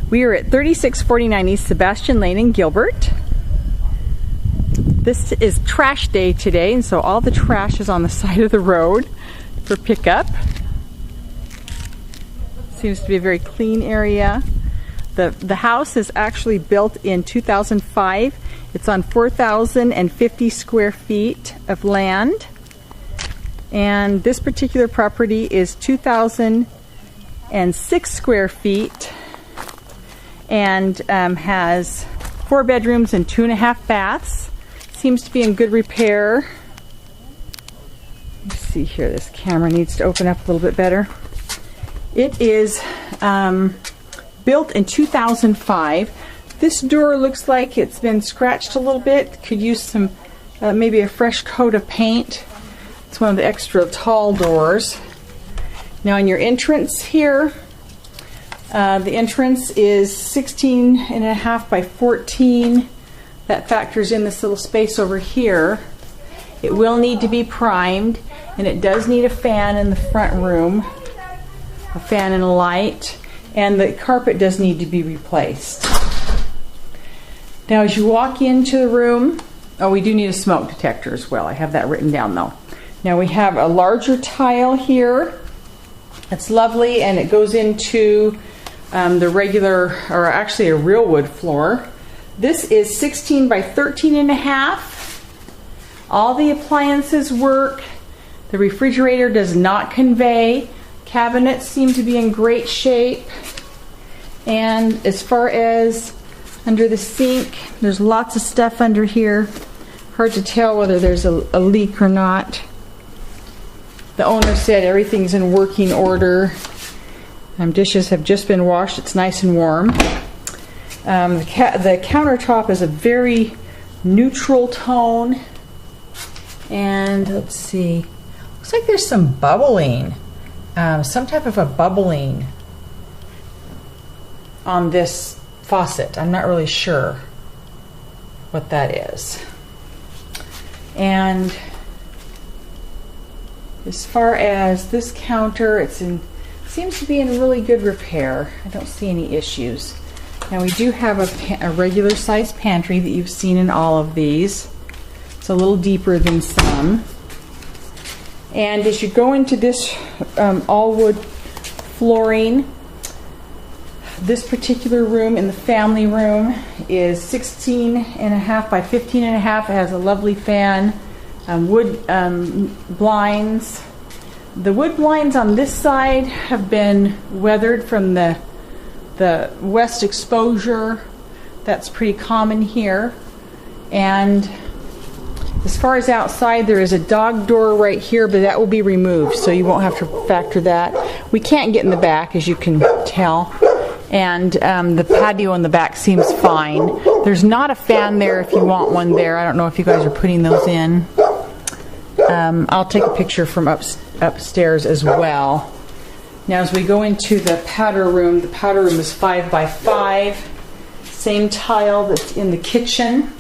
We are at 3649 East Sebastian Lane in Gilbert. This is trash day today, and so all the trash is on the side of the road for pickup. Seems to be a very clean area. The house is actually built in 2005. It's on 4,050 square feet of land. And this particular property is 2,006 square feet and has 4 bedrooms and 2.5 baths. Seems to be in good repair. Let's see here, this camera needs to open up a little bit better. It is built in 2005. This door looks like it's been scratched a little bit. Could use some, maybe a fresh coat of paint. It's one of the extra tall doors. Now in your entrance here, the entrance is 16.5 by 14. That factors in this little space over here. It will need to be primed, and it does need a fan in the front room, a fan and a light, and the carpet does need to be replaced. Now as you walk into the room, oh, we do need a smoke detector as well. I have that written down though. Now we have a larger tile here. It's lovely, and it goes into the regular, or actually a real wood floor. This is 16 by 13.5. All the appliances work. The refrigerator does not convey. Cabinets seem to be in great shape. And as far as under the sink, there's lots of stuff under here. Hard to tell whether there's a leak or not. The owner said everything's in working order. Dishes have just been washed. It's nice and warm. The countertop is a very neutral tone. And let's see. Looks like there's some bubbling. Some type of a bubbling on this faucet. I'm not really sure what that is. And as far as this counter, seems to be in really good repair. I don't see any issues. Now we do have a regular sized pantry that you've seen in all of these. It's a little deeper than some. And as you go into this all wood flooring, this particular room in the family room is 16.5 by 15.5. It has a lovely fan, wood blinds. The wood blinds on this side have been weathered from the west exposure. That's pretty common here. And as far as outside, there is a dog door right here, but that will be removed, so you won't have to factor that. We can't get in the back, as you can tell. And the patio in the back seems fine. There's not a fan there if you want one there. I don't know if you guys are putting those in. I'll take a picture from upstairs as well. Now as we go into the powder room is 5 by 5. Same tile that's in the kitchen.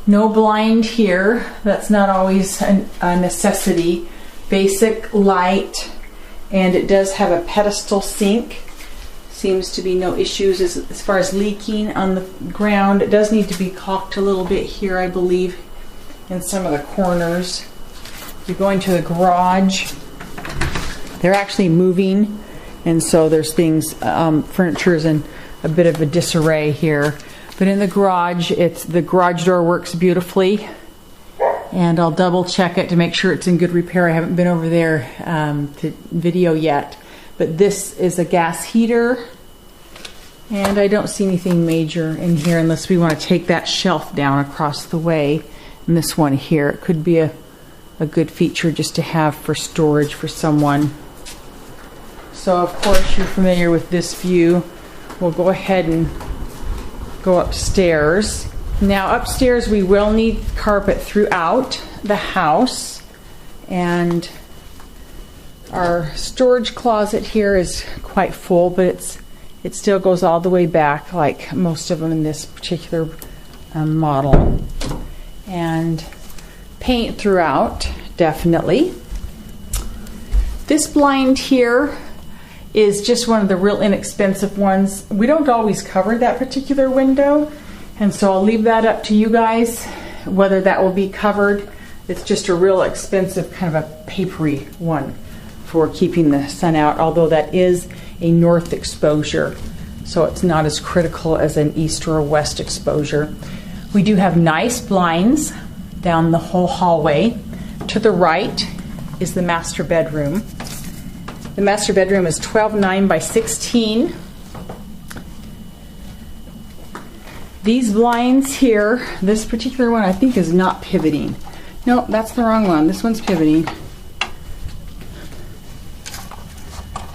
No blind here. That's not always a necessity. Basic light, and it does have a pedestal sink. Seems to be no issues as far as leaking on the ground. It does need to be caulked a little bit here, I believe, in some of the corners. You go into the garage. They're actually moving, and so there's things, furniture is in a bit of a disarray here. But in the garage, the garage door works beautifully, and I'll double check it to make sure it's in good repair. I haven't been over there to video yet, but this is a gas heater, and I don't see anything major in here unless we want to take that shelf down across the way. And this one here, it could be a good feature just to have for storage for someone. So of course you're familiar with this view. We'll go ahead and go upstairs. Now upstairs we will need carpet throughout the house, and our storage closet here is quite full, but it still goes all the way back like most of them in this particular model. And paint throughout, definitely. This blind here is just one of the real inexpensive ones. We don't always cover that particular window, and so I'll leave that up to you guys whether that will be covered. It's just a real expensive kind of a papery one for keeping the sun out, although that is a north exposure, so it's not as critical as an east or a west exposure. We do have nice blinds down the whole hallway. To the right is the master bedroom. The master bedroom is 12.9 by 16. These blinds here, this particular one I think is not pivoting. No, that's the wrong one. This one's pivoting.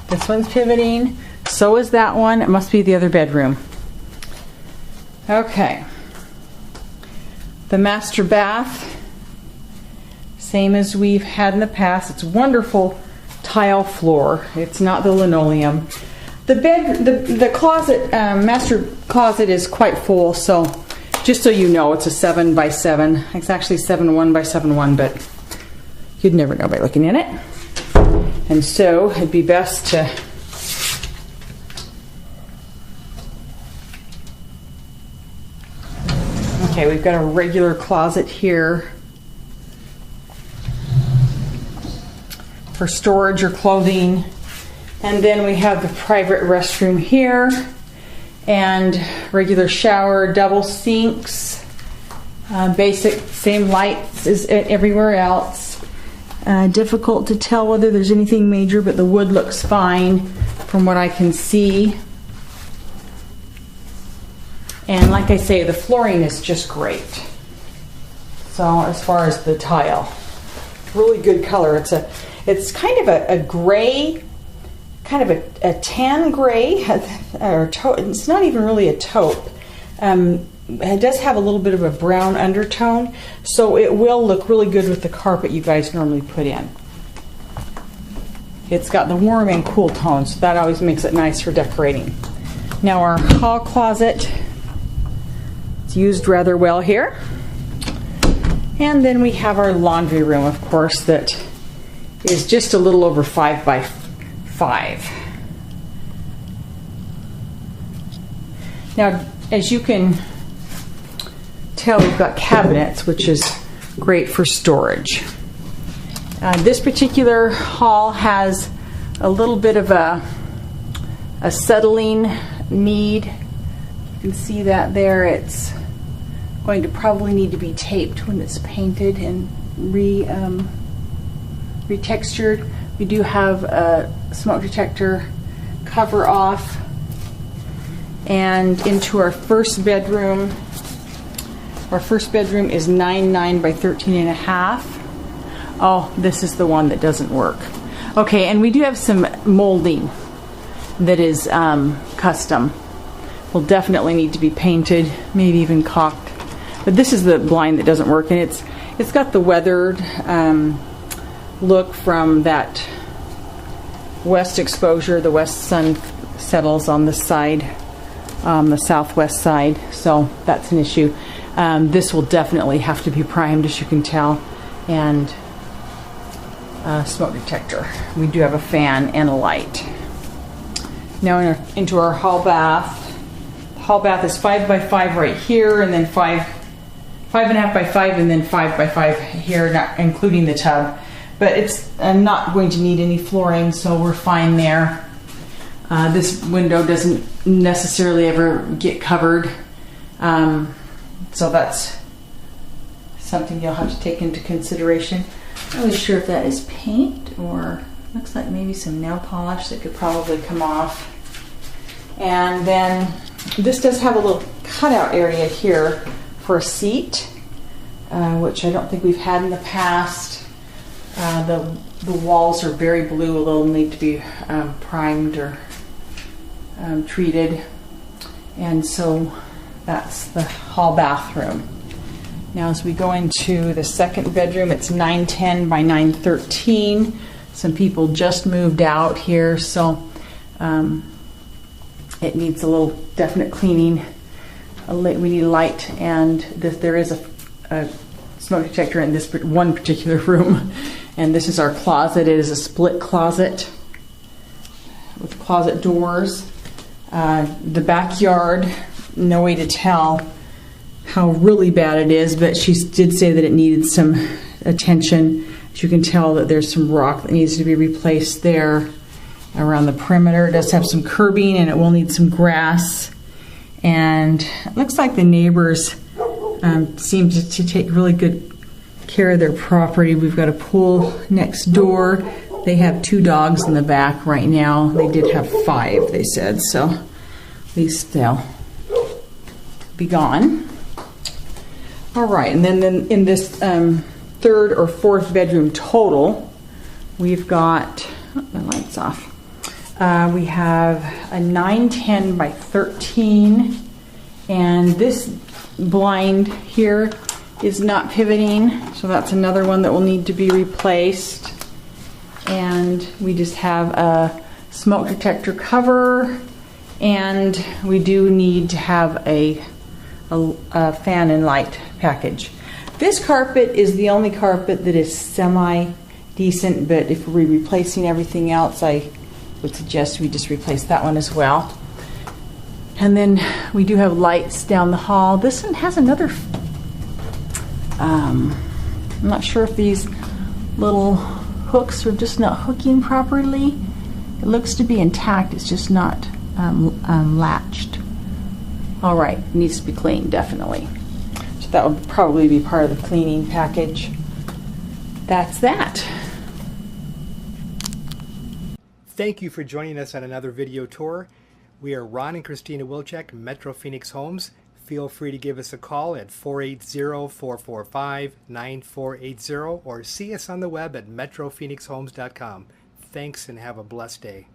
This one's pivoting. So is that one. It must be the other bedroom. Okay. The master bath, same as we've had in the past. It's wonderful tile floor. It's not the linoleum. The closet, master closet is quite full, so just so you know, it's a 7 by 7. It's actually 7.1 by 7.1, but you'd never know by looking at it. And so it'd be best to okay, we've got a regular closet here for storage or clothing. And then we have the private restroom here and regular shower, double sinks, basic, same lights as everywhere else. Difficult to tell whether there's anything major, but the wood looks fine from what I can see. And like I say, the flooring is just great. So as far as the tile, really good color. It's kind of a gray, kind of a tan gray, or it's not even really a taupe. It does have a little bit of a brown undertone, so it will look really good with the carpet you guys normally put in. It's got the warm and cool tones, so that always makes it nice for decorating. Now our hall closet, it's used rather well here. And then we have our laundry room, of course, that is just a little over 5 by 5. Now, as you can tell, we've got cabinets, which is great for storage. This particular hall has a little bit of a settling need. You can see that there. It's going to probably need to be taped when it's painted and retextured. We do have a smoke detector cover off. And into our first bedroom. Our first bedroom is 9.9 by 13.5. Oh, this is the one that doesn't work. Okay, and we do have some molding that is custom. Will definitely need to be painted, maybe even caulked. But this is the blind that doesn't work, and it's got the weathered look from that west exposure. The west sun settles on this side, the southwest side, so that's an issue. This will definitely have to be primed, as you can tell, and smoke detector. We do have a fan and a light. Now into our hall bath. The hall bath is 5 by 5 right here, and then 5.5 by 5, and then 5 by 5 here, not including the tub. But it's not going to need any flooring, so we're fine there. This window doesn't necessarily ever get covered, so that's something you'll have to take into consideration. I'm not really sure if that is paint or looks like maybe some nail polish that could probably come off. And then this does have a little cutout area here for a seat, which I don't think we've had in the past. The walls are very blue. They'll need to be primed or treated. And so that's the hall bathroom. Now as we go into the second bedroom, it's 9.10 by 9.13. Some people just moved out here, so it needs a little definite cleaning. We need light, and there is a smoke detector in this one particular room. And this is our closet. It is a split closet with closet doors. The backyard, no way to tell how really bad it is, but she did say that it needed some attention. As you can tell that there's some rock that needs to be replaced there around the perimeter. It does have some curbing and it will need some grass. And it looks like the neighbors seem to take really good care of their property. We've got a pool next door. They have 2 dogs in the back right now. They did have 5, they said, so at least they'll be gone. All right, and then in this 3rd or 4th bedroom total, we've got, oh, my light's off. We have a 910 by 13, and this blind here is not pivoting, so that's another one that will need to be replaced. And we just have a smoke detector cover, and we do need to have a fan and light package. This carpet is the only carpet that is semi-decent, but if we're replacing everything else, I would suggest we just replace that one as well. And then we do have lights down the hall. This one has another, I'm not sure if these little hooks are just not hooking properly. It looks to be intact, it's just not latched. All right, needs to be cleaned, definitely. So that would probably be part of the cleaning package. That's that. Thank you for joining us on another video tour. We are Ron and Christina Wilczek, Metro Phoenix Homes. Feel free to give us a call at 480-445-9480 or see us on the web at metrophoenixhomes.com. Thanks and have a blessed day.